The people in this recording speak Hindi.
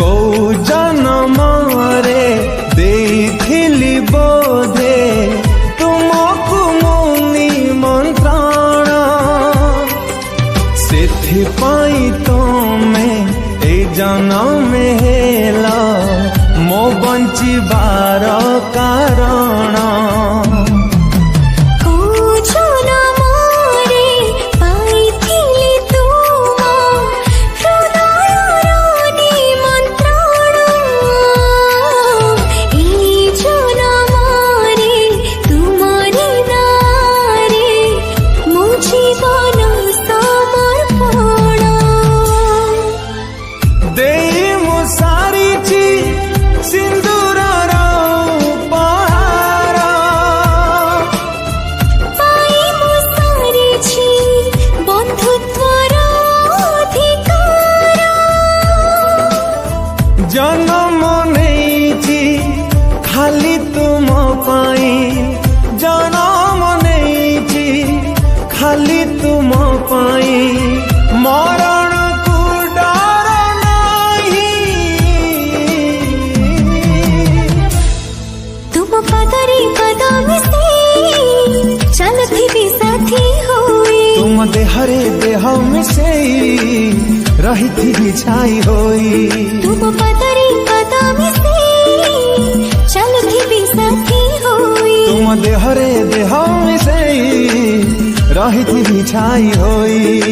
को जन्मरे देथिली बोधे तुमको मुनि मंत्रण सेथिपाई तमे ए जन्म हेला मो बंचिबार कारण जन्म नहीं खाली तुम पाई जन्म नहीं खाली तुम पाई मरण को डर नहीं तुम पदरी पद मिसे चलती भी साथी होई तुम देहरे देह मिसे रही थी बिछाई होई तुम पदरी पद मिसे चलती भी साथी होई तुम देहरे देह मिसे रही थी बिछाई होई।